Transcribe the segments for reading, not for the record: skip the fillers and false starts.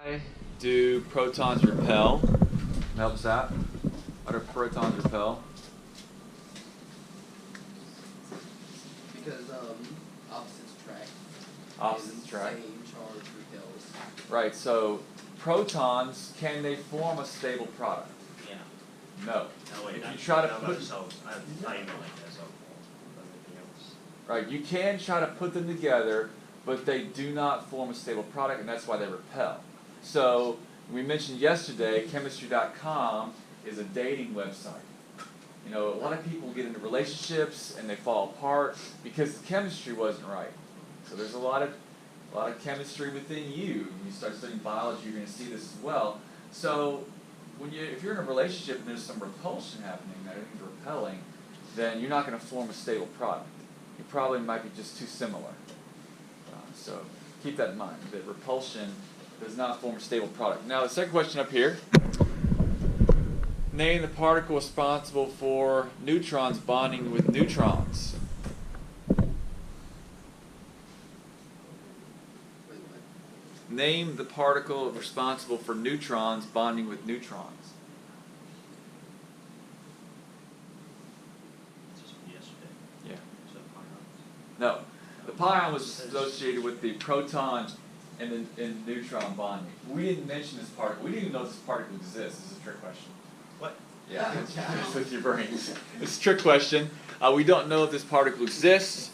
Why do protons repel? Help us out. Why do protons repel? Because opposites attract. Opposites attract. Same charge repels. Right, so protons, can they form a stable product? Yeah. No. No, wait, If you not- try to not put, themselves. I know like that, so everything else. right, you can try to put them together, but they do not form a stable product, and that's why they repel. So, we mentioned yesterday, chemistry.com is a dating website. You know, a lot of people get into relationships and they fall apart because the chemistry wasn't right. So there's a lot of chemistry within you. When you start studying biology, you're going to see this as well. So, if you're in a relationship and there's some repulsion happening, that everything's repelling, then you're not going to form a stable product. You probably might be just too similar. So keep that in mind, that repulsion does not form a stable product. Now the second question up here, name the particle responsible for neutrons bonding with neutrons. Name the particle responsible for neutrons bonding with neutrons. This is from yesterday. Yeah. So pions. No. The pion was associated with the proton and the neutron bonding. We didn't mention this particle. We didn't even know this particle exists. This is a trick question. What? Yeah, it's with your brains. It's a trick question. We don't know if this particle exists.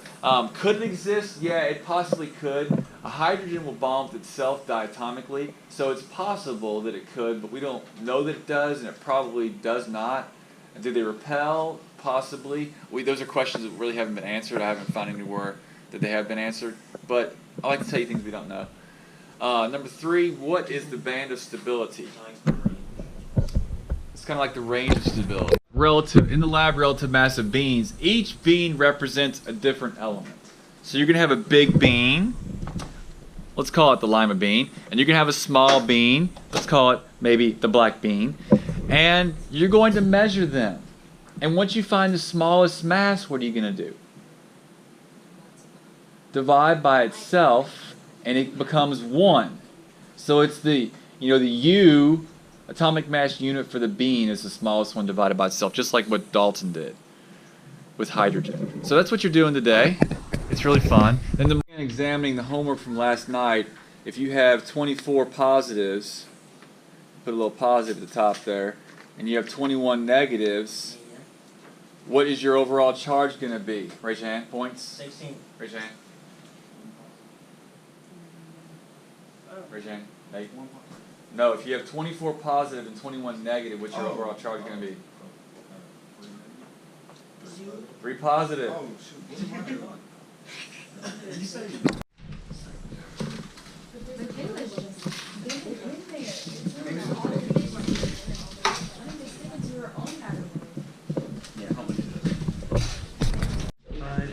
Could it exist? Yeah, it possibly could. A hydrogen will bond with itself diatomically, so it's possible that it could, but we don't know that it does, and it probably does not. And do they repel? Possibly. Those are questions that really haven't been answered. I haven't found anywhere that they have been answered, but I like to tell you things we don't know. Number 3, what is the band of stability? It's kind of like the range of stability. In the lab, relative mass of beans, each bean represents a different element. So you're going to have a big bean, let's call it the lima bean, and you're going to have a small bean, let's call it maybe the black bean, and you're going to measure them. And once you find the smallest mass, what are you going to do? Divide by itself, and it becomes 1. So it's the U, atomic mass unit for the bean, is the smallest one divided by itself, just like what Dalton did with hydrogen. So that's what you're doing today. It's really fun. Then examining the homework from last night, if you have 24 positives, put a little positive at the top there, and you have 21 negatives, what is your overall charge going to be? Raise your hand. Points. 16. Raise your hand. Raise your hand. Nate. No, if you have 24 positive and 21 negative, what's your overall charge going to be? 3 positive. Oh, shoot. Yeah, how much is it? 5,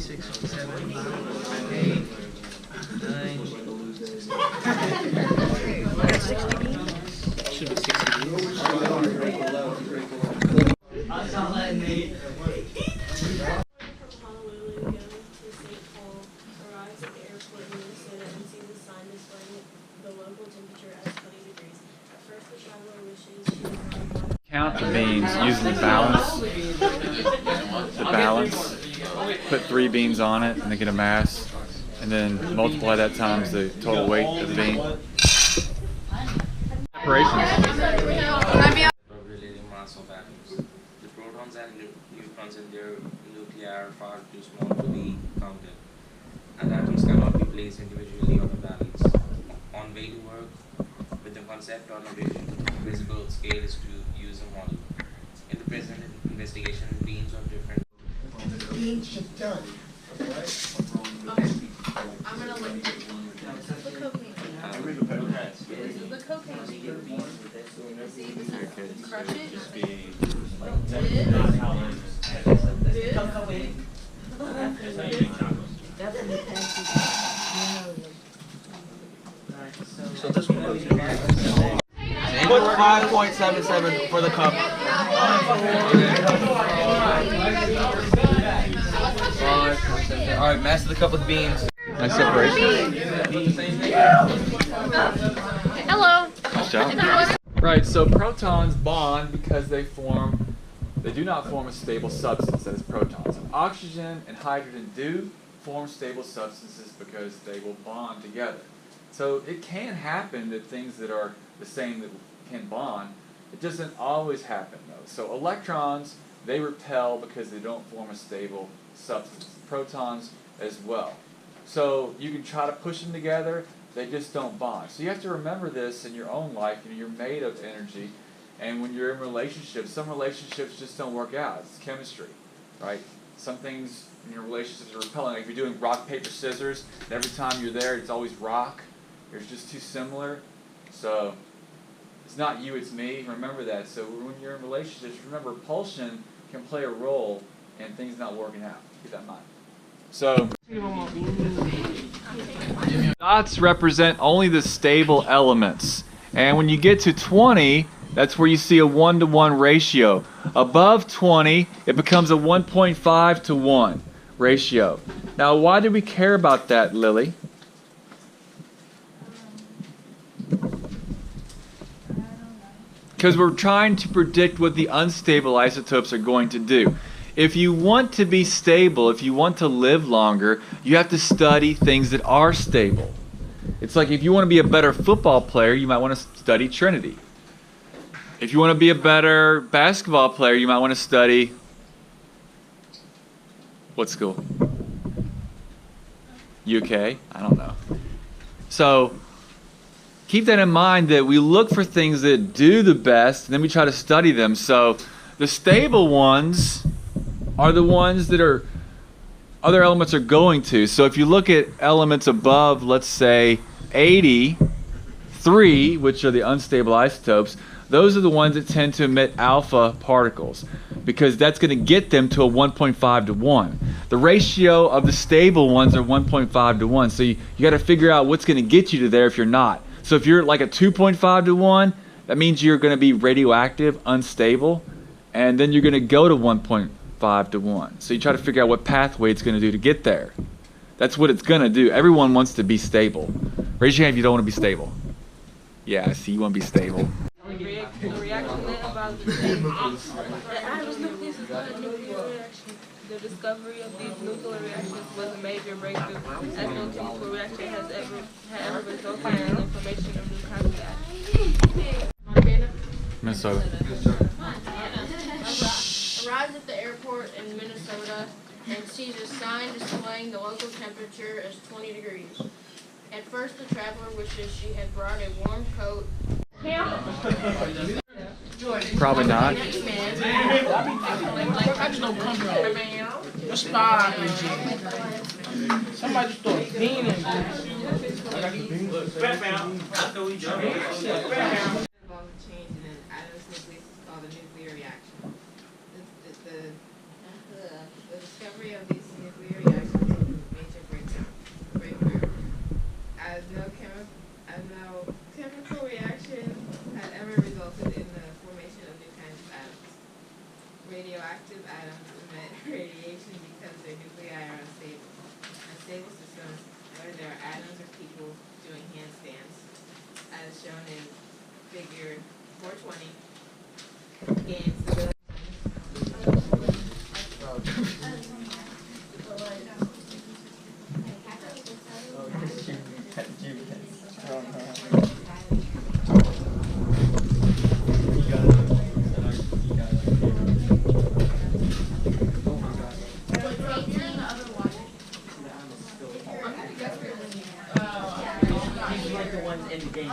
6, 7, 8, 9. Should be 60. Count the beans using the balance. The balance. Put 3 beans on it and then get a mass. And then multiply that times the total weight of the bean. Operations. Relating mass of atoms. The protons and neutrons in their nuclei are far too small to be counted, and atoms cannot be placed individually on a balance. On way to work with the concept on a visible scale is to use a model. In the present investigation, beans of different Beans are done. Okay. I'm gonna look. The cocaine. This is the cocaine. See, this is crush it. So this one goes in. Put 5.77 for the cup. Alright, master the cup with beans. Nice separation. Hello. Nice job. Right, so protons bond because they do not form a stable substance, that is protons. Oxygen and hydrogen do form stable substances because they will bond together. So it can happen that things that are the same that can bond. It doesn't always happen though. So electrons, they repel because they don't form a stable substance. Protons as well. So you can try to push them together, they just don't bond. So you have to remember this in your own life. You know, you're made of energy, and when you're in relationships, some relationships just don't work out. It's chemistry, right? Some things in your relationships are repelling. Like if you're doing rock, paper, scissors, and every time you're there, it's always rock. You're just too similar. So it's not you, it's me. Remember that. So when you're in relationships, remember repulsion can play a role in things not working out. Keep that in mind. So dots represent only the stable elements. And when you get to 20, that's where you see a 1-to-1 ratio. Above 20, it becomes a 1.5 to 1 ratio. Now, why do we care about that, Lily? Because we're trying to predict what the unstable isotopes are going to do. If you want to be stable, if you want to live longer, you have to study things that are stable. It's like if you want to be a better football player, you might want to study Trinity. If you want to be a better basketball player, you might want to study what school? UK? I don't know. So keep that in mind that we look for things that do the best, and then we try to study them. So the stable ones are the ones that other elements are going to. So if you look at elements above, let's say 83, which are the unstable isotopes, those are the ones that tend to emit alpha particles because that's going to get them to a 1.5 to 1. The ratio of the stable ones are 1.5 to 1. So you got to figure out what's going to get you to there if you're not. So if you're like a 2.5 to 1, that means you're going to be radioactive, unstable, and then you're going to go to 1.5 to 1. So you try to figure out what pathway it's going to do to get there. That's what it's going to do. Everyone wants to be stable. Raise your hand if you don't want to be stable. Yeah, I see you want to be stable. The reaction about the discovery of these nuclear reactions was a major breakthrough, as no chemical reaction has ever resulted in the information of new concepts. Minnesota. Arrives at the airport in Minnesota and sees a sign displaying the local temperature as 20 degrees. At first, the traveler wishes she had brought a warm coat. Probably not. Somebody start beaning. Change in an atom's nucleus is called a nuclear reaction. The discovery of these nuclear reactions is a major breakthrough. As no chemical reaction had ever resulted in the formation of new kinds of atoms. Radioactive atoms emit radiation because their nuclei are unstable. Unstable systems, whether they are atoms or people doing handstands, as shown in figure 420, gain stability. The ones in the game.